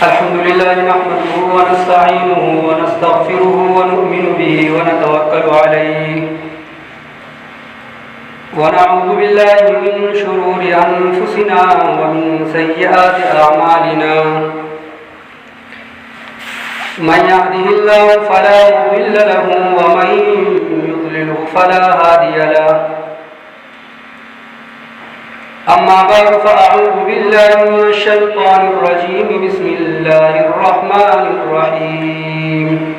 الحمد لله نحمده ونستعينه ونستغفره ونؤمن به ونتوكل عليه ونعوذ بالله من شرور أنفسنا ومن سيئات أعمالنا من يهده الله فلا مضل له ومن يضلله فلا هادي له أما بعد فأعوذ بالله من الشيطان الرجيم بسم الله الرحمن الرحيم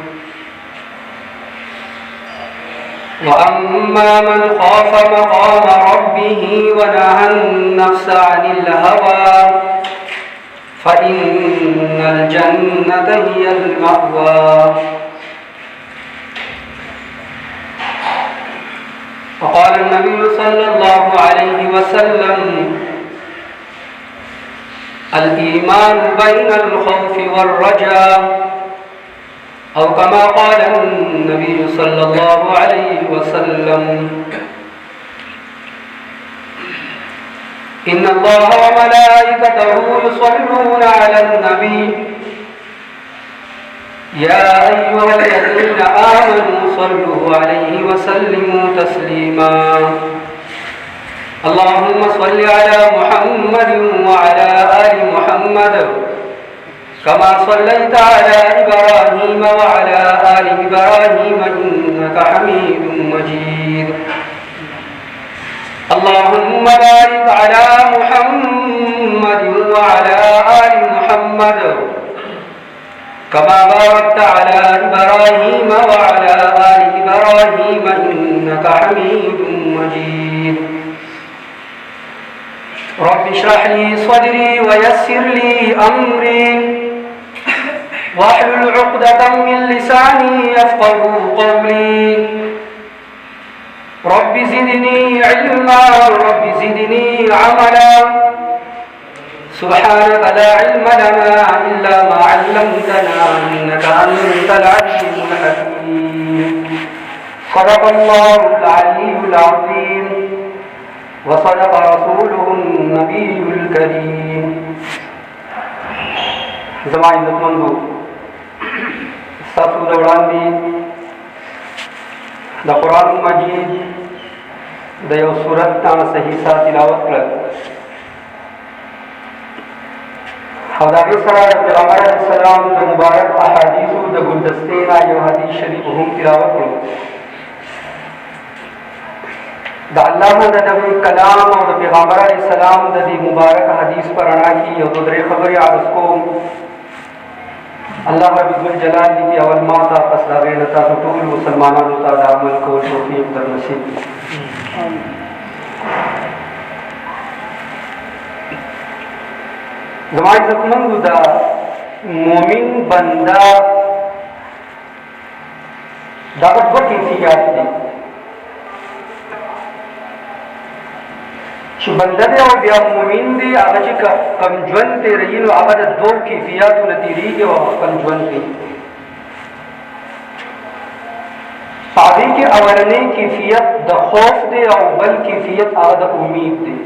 وأما من خاف مقام ربه ونهى النفس عن الهوى فإن الجنة هي المأوى وقال النبي صلى الله عليه وسلم الإيمان بين الخوف والرجاء أو كما قال النبي صلى الله عليه وسلم إن الله وملائكته يصلون على النبي يا أيها الذين آمنوا صلوا عليه وسلموا تسليما اللهم صل على محمد وعلى آل محمد كما صليت على إبراهيم وعلى آل إبراهيم إنك حميد مجيد اللهم بارك على محمد وعلى آل محمد كما باركت على إبراهيم وعلى آل إبراهيم إنك حميد مجيد رب اشرح لي صدري ويسر لي أمري واحلل عقدة من لساني يفقهوا قولي رب زدني علما رب زدني عملا سبحانك لا علم لنا إلا ما علمتنا إنك أنت العليم الحكيم صدق الله العلي العظيم وصدق رسوله النبي الكريم زمان عزتمندو ستاسو دوران دی دا قرآن مجید دا یو سورت تانا صحیح سا تلاوت کړل او دا غي سره د پیغمبر علیه السلام د مبارک احادیثو د ګلدستې نه یو حدیث شریف هم تلاوت کړو د الله د کلام او د پیغمبر علیه السلام د دې مبارک حدیث پر اړه کې یو درې خبرې عرض کوم الله رب الجلال دې اول ما ته پس دا غي تاسو ټول مسلمانانو ته د عمل کول توفیق در نصیب زما عزتمندو دا مومن بنده دا دوه کیفیات دي چې بنده دی او بیا مومن دی هغه چې کم ژوند تېروي نو هغه د دوو کیفیاتو نه تېرېږي او خپل ژوند کوي په هغې کې اولنی کیفیت د خوف دی او بل کیفیت هغه د امید دی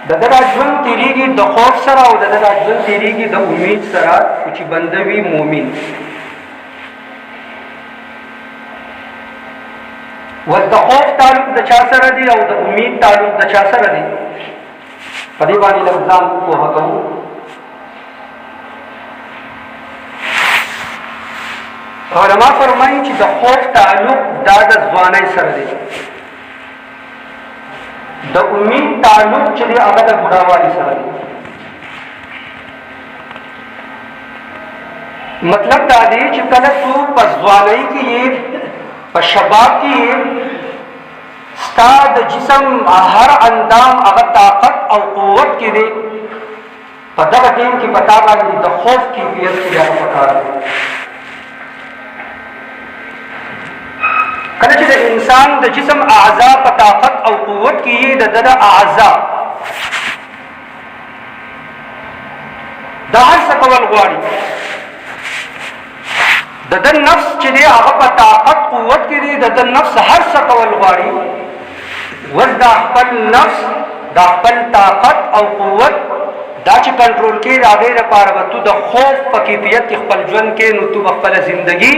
د ده دا ژوند تېرېږي د خوف سره او د ده دا ژوند تېرېږي د امید سره چې بنده وي مومن و د خوف تعلق د چا سره دی او د امید تعلق د چا سره دی په دې باندې لږ ځان پوهه کوو علما فرمایي چې د خوف تعلق دا د ځوانۍ سره دی د امید تعلق چې دی هغه د بوډاوالي سره دی مطلب دا دی چې کله تو په ځوانۍ کې یې په شباب کې ستا د جسم هر اندام هغه طاقت او قوت کې دی په دغه ټیم کې پتا باندې د خوف کیفیت کې بیا پکار دی کله چې د انسان د جسم اعضا په طاقت او قوت کې د د اعضا دا هر څه کول غواړي د نفس چې دی هغه په طاقت قوت کې دی د نفس هر څه کول غواړي وردا خپل نفس دا خپل طاقت او قوت دا چې کنټرول کې د هغې لپاره به تو د خوف په کیفیت کې خپل ژوند کې نو تو به خپله زندګي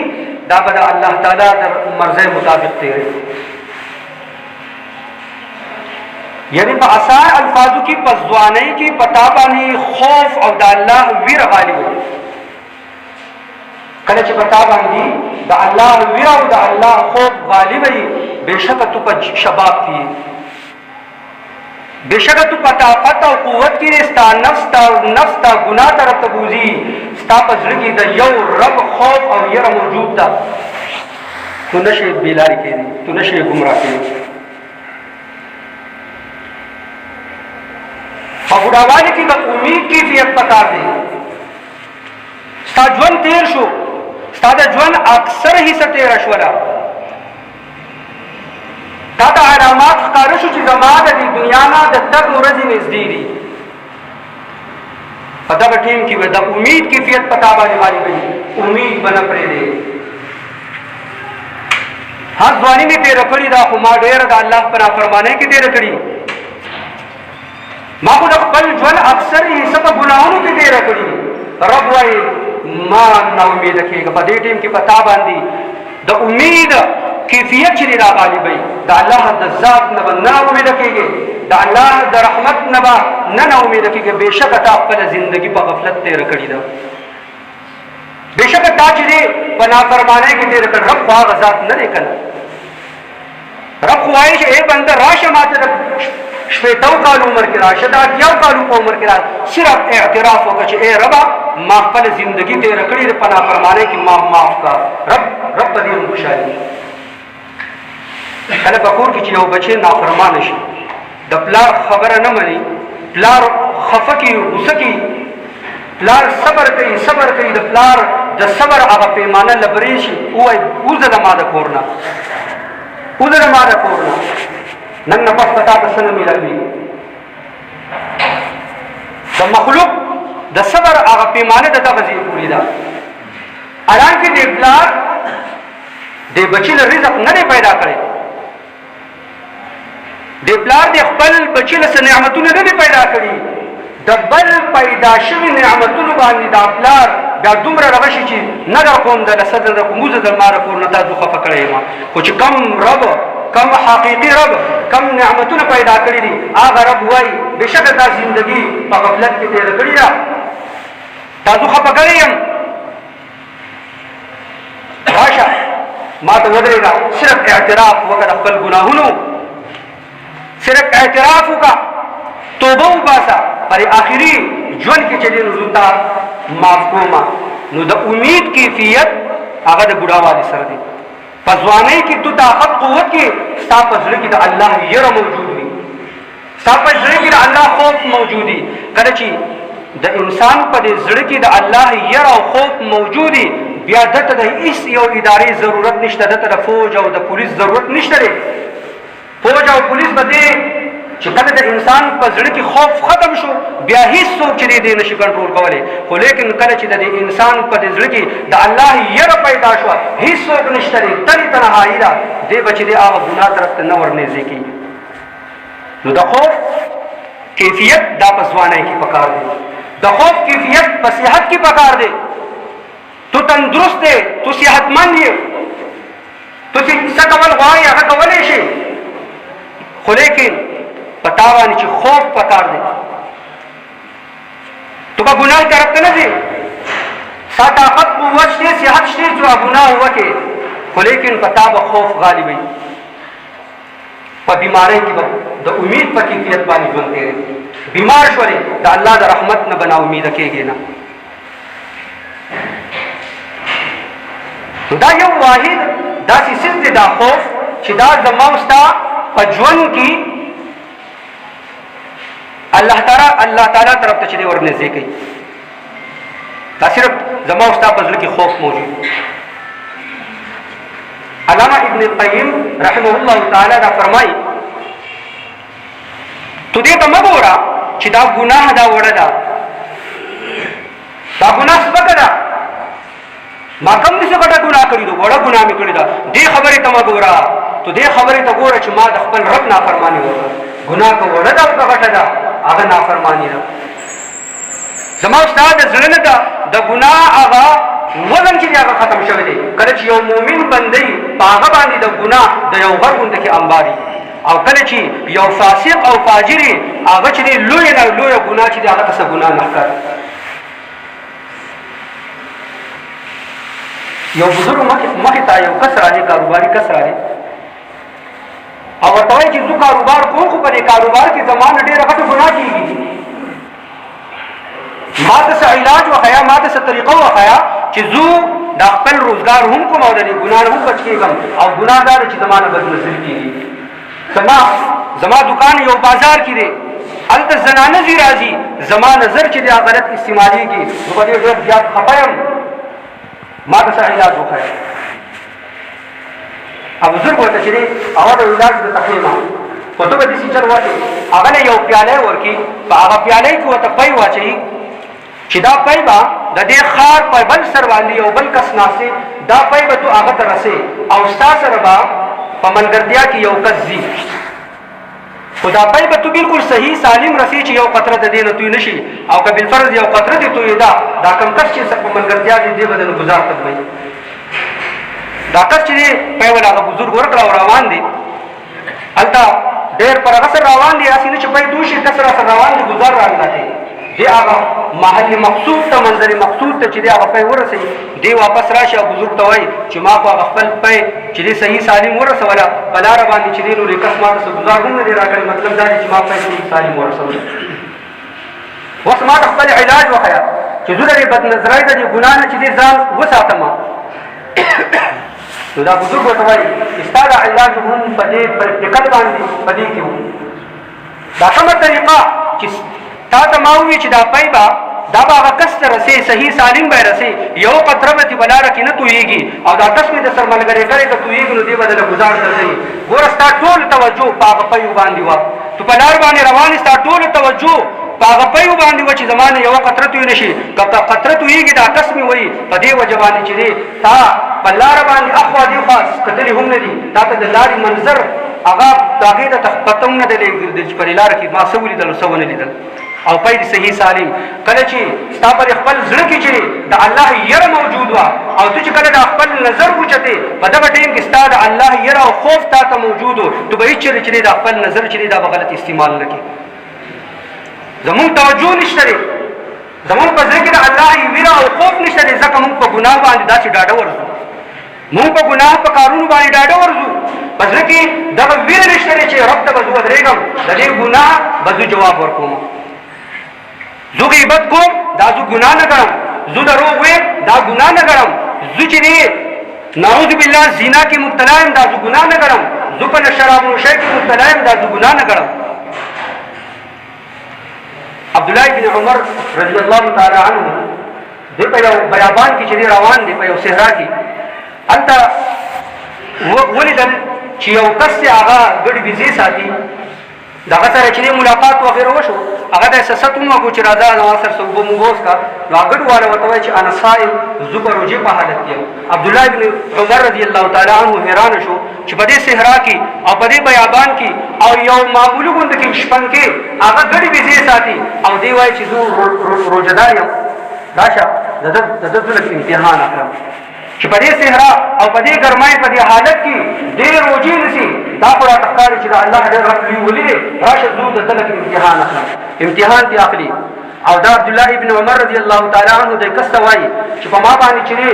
دا به د الله تعالی د مرضۍ مطابق تېروي. یعنی په اسان الفاظو کې په ځوانۍ کې په تا باندې خوف او د الله ویره غالب وي. کله چې په تا باندې د الله ویره او د الله خوف غالب وي بېشکه تو په شباب کې بېشکه تو په طاقت او قوت کې ستا نفس تا ګناه طرف ته بوځي ستا په زړه کې د یو رب خوف او یره موجود ده تو نشې بېلارې کېدی تو نشې ګمراه کېدی. په بوډاوالي کې د امید کیفیت پکار دی. ستا ژوند تېر شو ستا د ژوند اکثر حصه تېره شوله تا ته علامات ښکاره شو چې زما د دې دنیا نه د تګ ورځې نږدې دي. په دغه ټیم کې به د امید کیفیت په تا باندې غالب وي. امید به نه پرېږدې. هر ځواني مې تېره کړې ده خو ما ډېره د الله په نافرمانۍ کې تېره کړي. ما خو د خپل ژوند اکثر حصه په ګناهونو کې تېره کړي. رب وایي ما نا امیده کېږه. په دې ټیم کې په تا باندې د امید کیفیت چې دی را غالب وي. د الله د ذات نه به نه امیده کېږي. د الله د رحمت نه به نه امیده کېږي. بېشکه تا خپله زندګي په غفلت تېره کړې ده. بېشکه تا چې دی په نافرمانۍ کې تېره کړ. رب خو هغه ذات نه دی که نه. رب خو وایي چې ای بنده راشه ما ته د شپېتو کالو عمر کې راشه د اتیاو کالو په عمر کې راشه صرف اعتراف وکړه چې ای ربه ما خپله زندګي تېره کړې ده په نافرمانۍ کې ما معاف کړه. رب په دې هم خوشحالي. کله په کور کې چې یو بچی نافرمانه شي د پلار خبره نه مني پلار خفه کي غوسه کي پلار صبر کوي د پلار د صبر هغه پیمانه لبرې شي ووایي وځه د ما د کور نه نن نه پس به تا ته څه نه میلاوي. د مخلوق د صبر هغه پیمانه د دغه ځای پورې ده. حالانکې د پلار د بچي له رزق نه دی پیدا کړی. د پلار د خپل بچي له څه نعمتونه نه دی پیدا کړي. د بل پیدا شوي نعمتونو باندې دا پلار بیا دومره رغه شي چې نه در کوم د لسه در کوم وزه در ما کور نه تاسو خفه کړی یم. خو چې کم حقیقي رب کم نعمتونه پیدا کړي دي هغه رب وایي بېشکه دا زندګي په غفلت کې تېره کړې ده تاسو خفه کړی یم. راشه ما ته ودرېږه صرف اعتراف وکړه خپل ګناهونو صرف اعتراف وکړه توبه وباسه پر آخري ژوند کې چې دی نو زه تا معاف کومه. نو د امید کیفیت هغه د بوډاوالي سره دی. په ځوانۍ کې تو طاقت قوت کې ستا په زړه کې د الله یره موجود وي. ستا په زړه کې د الله خوف موجود وي. کله چې د انسان په دې زړه کې د الله یره او خوف موجود وي بیا دته د هیڅ یو ادارې ضرورت نشته. دته د فوج او د پولیس ضرورت نشته دی. فوج او پولیس به دې چې کله د انسان په زړه کې خوف ختم شو بیا هیڅ څوک چې دی نشي کنټرول کولی. خو لیکن کله چې د انسان په زړه کې د الله یره پیدا شوه هیڅ څوک نشته دی تنې تنهایي ده دی به چې دی هغه ګناه طرف ته نه ورنږدې کېږي. نو د خوف کیفیت دا په ځوانۍ کې پکار دی. د خوف کیفیت په صحت کې پکار دی. تو تندرست دی تو صحتمند یې تو چې څه کول غواړې هغه کولی شي. خو لیکن په تا باندې چې خوف پکار دی تو به ګناه طرف ته نه ځې. ستا طاقت قوت شته صحت شته چې ګناه وکړې خو لیکن په تا به خوف غالب وي. په بیمارۍ کې به د امید په کیفیت باندې ژوند تېرې. بیمار شولې د الله د رحمت نه به نا امیده کېږې نه. دا یو واحد داسې څیز دی دا خوف چې دا زما او ستا په ژوند کې الله تعالی طرف ته چې دی ورنږدې کوي. دا صرف زما او ستا په زړه کې خوف موجود. علامه ابن القیم رحمه الله تعالی دا فرمایي تو دې ته مه ګوره چې دا ګناه دا وړه ده دا ګناه سپکه ده ما کم دې څه غټه ګناه کړې ده وړه ګناه مې کړې ده دې خبرې ته مه ګوره. تو دې خبرې ته ګوره چې ما د خپل رب نافرماني وکړه ګناه که وړه ده او که غټه ده هغه نافرماني ده. زما استاد زړه نه ده د ګناه هغه وزن چې دی هغه ختم شوی دی. کله چې یو مؤمن بندي په هغه باندې د ګناه د یو غر غونډه کې انباري او کله چې یو فاسق او فاجر هغه چې دی لوی نه لویه ګناه چې دی هغه ته ګناه نه ښکاري. یو بزرګ مخې ته یو کس راځي، کاروباري کس راځي او ورته وایي چې زه کاروبار کوم خو په دې کاروبار کې زما نه ډېره غټه ګناه کېږي، ما ته څه علاج وښیه، ما ته څه طریقه وښیه چې زه دا خپل روزګار هم کوم او د دې ګناه نه هم بچ کېږم او ګناه دا ده چې زما نه بدنظري کېږي. زما دکان یو بازار کې دی، هلته زنانه ځي راځي، زما نظر چې دی غلط استعمالېږي، زه په دې ډېر زیات خفه یم، ما ته څه علاج وښیه. او بزرګ ورته چې دی هغه د علاج درته ښیم خو ته به داسې چل واچوې، هغه له یو پیالی ورکړي، په هغه پیالۍ کې ورته پی واچوي چې دا پی به د دې ښار په بل سر باندې یو بل کس ناستې، دا پی به تو هغه ته رسې او ستا سره به په ملګرتیا کې یو کس ځي، خو دا پی به تو بالکل صحیح سالم رسې چې یو قطره د دې نه توی نه شي، او که بالفرض یو قطره دې تویېده دا کوم کس چې په ملګرتیا دې دې به د ګزار ختموي. دا کس چې دی پی ول هغه بزرګ ورکړه او روان دی، هلته ډېر پر هغه سره روان دی، هسې نه چې پی توی شي کس راسره روان دی ګزار راغلی دی هغه محل مقصود ته منظر مقصود ته چې دی هغه پی ورسوي، دی واپس راشي او بزرګ ته وایي چې ما خو هغه خپل پی چې دی صحیح سالم ورسوله په لاره باندې چې دی نو دې کس ما ته څه ګزار هم نه دی راکړی، مطلب دا دی چې ما پی صحیح سالم ورسوله. اوس ما ته خپل علاج وښیه چې زه د دې بدنظرۍ د دې ګناه نه چې دی ځان وساتم. نو دا بزرګ ورته وایي چې ستا دا علاج هم په دې پرکټیکل باندې په دې کې و. دا کومه طریقه چې تا ته ما ووایي چې دا پی به دا به هغه کس ته رسې، صحیح سالم به یې رسې، یو قطره به دې په لاره کې نه تویېږي او دا کس مې د سر ملګری کړی که تویېږي نو دې به دله ګزار درځوي. ګوره ستا ټول توجه په هغه پیو باندې وه، تو په لار باندې روان ستا ټول توجه په هغه پیو باندې وه چې زما نه یوه قطره توی نه شي، که په قطره تویېږي دا کس مې وایي په دې وجه باندې چې دی تا په لاره باندې اخوا دېخوا کتلي هم نه دي، تا ته د لارې منظر هغه د هغې ته پته هم نه دی لېږدېدل چې په دې لاره کې ما څه ولیدل او څه ونه لیدل او پی دې صحیح سالم. کله چې ستا پر خپل زړه کې چې د الله یره موجود وه او ته چې کله د خپل نظر اوچتې په دغه ټیم کې ستا د الله یره او خوف تا ته موجود و، تو به هېڅ چېرې چې دی د خپل نظر چې دی دا به غلط استعمال نه کړي. زمونږ توجه نشته دی، زمونږ په زړه کې د الله ویره او خوف نشته دی، ځکه مونږ په ګناه باندې داسې ډاډه ورځو، مونږ په ګناه په کارونو باندې ډاډه ورځو، په زړه کې دغه ویره نشته دی چې رب ته به زه ودرېږم د دې ګناه به زه جواب ورکوم، زه غیبت کوم دا زه ګناه نه ګڼم، زه دروغ ویم دا ګناه نه ګڼم، زه چې دی نعوذ بالله زنا کې مبتلا یم دا زه ګناه نه ګڼم، زه په شراب نوشۍ کې مبتلا یم دا زه ګناه نه ګڼم. عبدالله بن عمر رضی الله تعالی عنه دی په یو بیابان کې چې دی روان دی په یو صحرا کې، هلته ولیدل چې یو کس دی هغه ګډې بېزې ساتي، د هغه سره چې دی ملاقات وغیره وشو، هغه ته یې سست هم وکړو چې راځه زما سره څه اوبه مونږ وڅښه، نو هغه ګډ والا ورته وایي چې انا صائم، زه په روژې په حالت کې یم. عبدالله بن عمر رضی الله تعالی عنه حیرانه شو چې په دې صحرا کې او په دې بیابان کې او یو معمولي غونډه کې شپن کې هغه ګډې بېزې ساتي او دی وایي چې زه روژهدار یم، راشه د ده زه لږ امتحان اخلم چې په دې صحرا او په دې ګرمۍ په دې حالت کې ډېر روژې نیسي، دا خو راته ښکاري چې د الله ډېر غټ لوی ولي دی، راشه زه د ده لږ امتحان اخلم، امتحان دې اخلي. او دا عبدالله ابن عمر رضی الله تعالی عنه دی کس ته وایي چې په ما باندې چې دی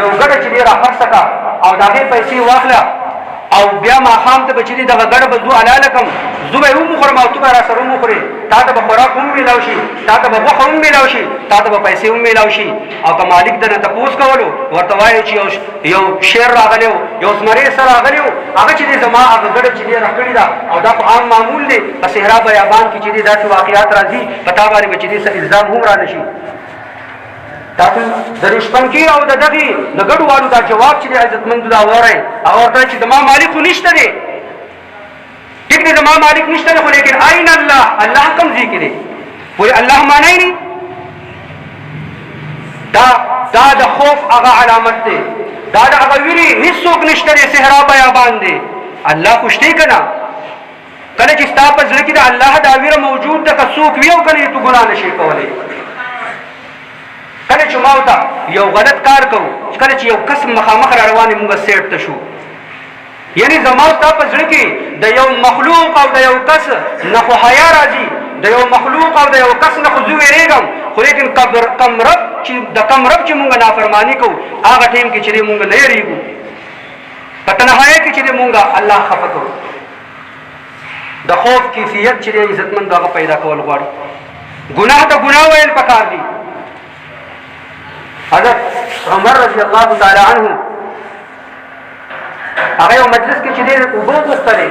یو ګډه چې دی راخرڅه کړه او د هغې پیسې واخله او بیا ماښام ته به چې دی دغه ګډه به زه حلاله کړم، زه به یې ومخورم او ته به راسره ومخورې، تا ته به خوراک هم میلاو شي، تا ته به غوښه هم میلاو شي، تا ته به پیسې هم میلاو شي. او که مالک درنه تپوس کولو ورته وایو چې یو شیر راغلی و، یو زمری سر راغلی و، هغه چې دی زما هغه ګډه چې دی راکړې ده او دا خو عام معمول دی، په صحرا بیابان کې چې دی داسې واقعات راځي په تا باندې به چې دی څه الزام هم را نه شي. تاسو د شپنکي او د دغې د ګډو والو دا جواب چې دی عزتمندو دا واورئ او ورته چې زما مالک خو نشته دی، ټیک دی زما مالک نشته دی، خو لیکن این الله، الله کوم ځای کې دی؟ وایي الله معنی نه، دا د خوف هغه علامت دی، دا د هغه ویرې هېڅوک نشته دی، صحرا بیابان دی، الله خو شته که نه؟ کله چې ستا په زړه کې د الله دا ویره موجود ده که څوک وي او کله ته ګناه نشي کولی. کله چې ما ته یو غلط کار کوو، کله چې یو کس مخامخ را روان یې مونږ سیټ ته شو، یعنی زما ستا په زړه کې د یو مخلوق او د یو کس نه خو حیا راځي، د یو مخلوق او د یو کس نه خو زه ویرېږم، خو لیکن د کم رب چې مونږ نافرماني کوو هغه ټیم کې چې مونږ نه یېرېږو، په تنهایۍ کې چې مونږ الله خفه کوو. د خوف کیفیت چې عزتمند هغه پیدا کول غواړي. ګناه ته ګناه ویل پکار دي. حضرت عمر رضی الله تعالی عنه هغه یو مجلس کې چې ډېر اوبه غوښتلې،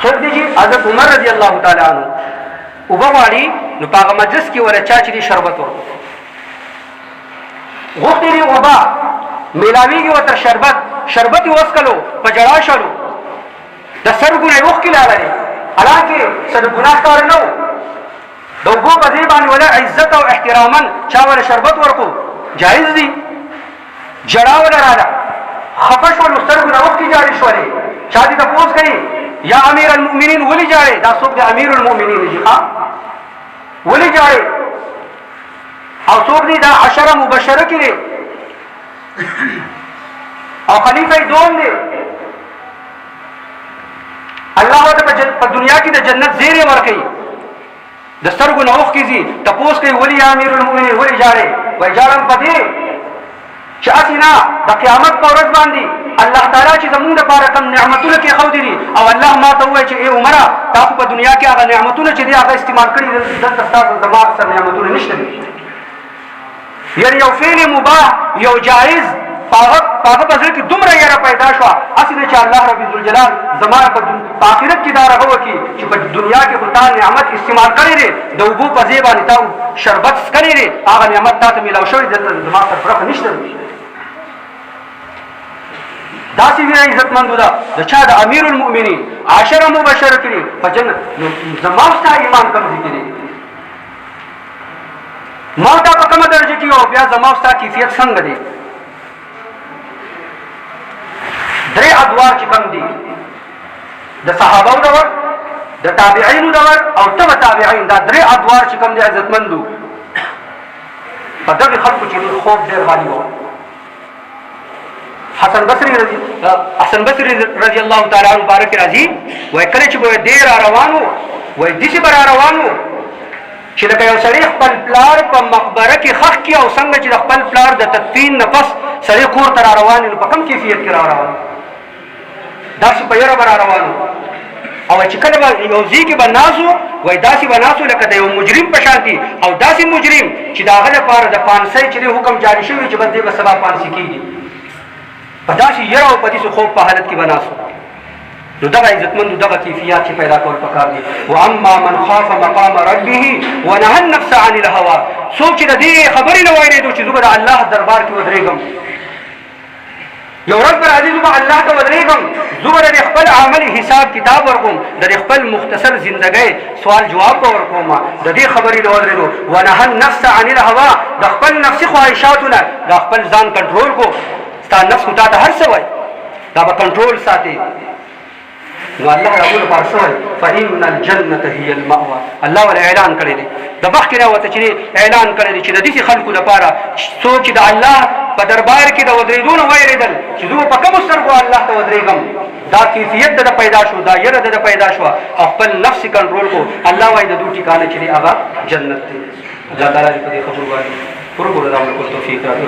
څوک دی چې حضرت عمر رضی الله تعالی عنه اوبه غواړي، نو په هغه مجلس کې ورته چا چې شربت ورکړو، غوښتې دي اوبه میلاویږي ورته شربت یې وڅښلو، په ژړا شولو، د سرګونه یې اوښکې لاړلې، حالانکې څه د ګناه کار نه و، د اوبو په ځای باندې ولا عزت او احتراما چا ورته شربت ورکړو جایز دي. ژړا وله راله، خفه شولو، سترګو نه اوښکې جاري شولې. چا دې تپوس کوي یا امیر المؤمنین ولې ژاړې؟ دا څوک دی امیر المؤمنین دي؟ ولې ژاړې؟ او څوک دی دا عشره مبشره کې دی او خلیفه یې دوم دی. الله ورته په دنیا کې د جنت زیری ورکوي، د سترګو نه اوښکې ځي، تپوس کوي ولې یا امیر المؤمنین ولې ژاړې؟ وایي ژاړم په دې چې هسې نه د قیامت په ورځ باندې الله تعالی چې زمونږ دپاره کوم نعمتونه کېښودي دي او الله ما ته ووایي چې ای عمره تا خو په دنیا کې هغه نعمتونه چې دي هغه استعمال کړي دي، دلته ستاسو زما اکثر نعمتونه نشته دي. یعنې یو فعل مباح، یو جایز، په هغه په زړه کې دومره یره پیدا شوه، هسې نه چې الله رب ذوالجلال زما په آخرت کې دا رغه وکړي چې په دنیا کې خو تا نعمت استعمال کړی دی، د اوبو په ځای باندې تا شربت څښلی دی، هغه نعمت تا ته میلاو شوی، دلته زما سره فرق نشته دی. داسې ویره عزتمندو ده د چا د امیر المؤمنین عشره مبشره کړي په جنت. نو زما ستا ایمان کوم ځای کې دی؟ ما دا په کومه درجه کې او بیا زما ستا کیفیت څنګه دی؟ درې ادوار چې کوم دي، د صحابو دور، د تابعینو دور او تبع تابعین، دا درې ادوار چې کوم دي عزتمندو، په دغې خلکو چې خوب ډېر غالي و. حسن بصری رضی الله تعالی عنہ مبارک راځي، وایي کله چې به دی را روان و، وایي داسې به را روان و چې لکه یو سړی خپل پلار په مقبره کې ښخ کړي او څنګه چې د خپل پلار د تدفین نه پس سړی کور ته را روان نو په کوم کیفیت کې را روان، داسې په یره به را روان و. او چې کله به یو ځای کې به ناست و، وایي داسې به ناست و لکه د یو مجرم په شان دي، او داسې مجرم چې د هغه لپاره د پانسۍ چې حکم جاري شوی چې بس دی به سبا پانسي کېږي، په داسې یره او په داسې خوب په حالت کې به ناست و. نو دغه عزتمندو دغه کیفیات چې پیدا کول پکار دي. واما من خاف مقام ربه ونهى النفس عن الهوى، څوک چې د دې خبرې نه وایي چې زه به د الله دربار کې ودرېږم، یو ورځ به راځي زه به الله ته ودرېږم، زه به د خپل عمل حساب کتاب ورکوم، د خپل مختصر زندګۍ سوال جواب به ورکوم، د دې خبرې نه ودرېدو. ونهى النفس عن الهوى، د خپل نفسي خواهشاتو نه د خپل ځان کنټرول کو. ستا نفس خو تا ته هر څه وایي، دا به کنټرول ساتي. نو الله رب لپاره سوال فإن الجنة هي المأوى، الله ولا اعلان کړی دی د مخکې نه ورته چې اعلان کړی دی چې د دې خلکو لپاره څوک چې د الله په دربار کې د ودرېدو نه ویرېدل چې زه په کومو سترګو الله ته ودرېږم، دا کیفیت د پیدا شو، دا یره د پیدا شو او خپل نفس کنټرول کو. الله وایي د دوی ټکانه چې هغه جنت دی. الله تعالی دې په دې خبرو باندې پوره پوره د عمل کولو توفیق راکړي.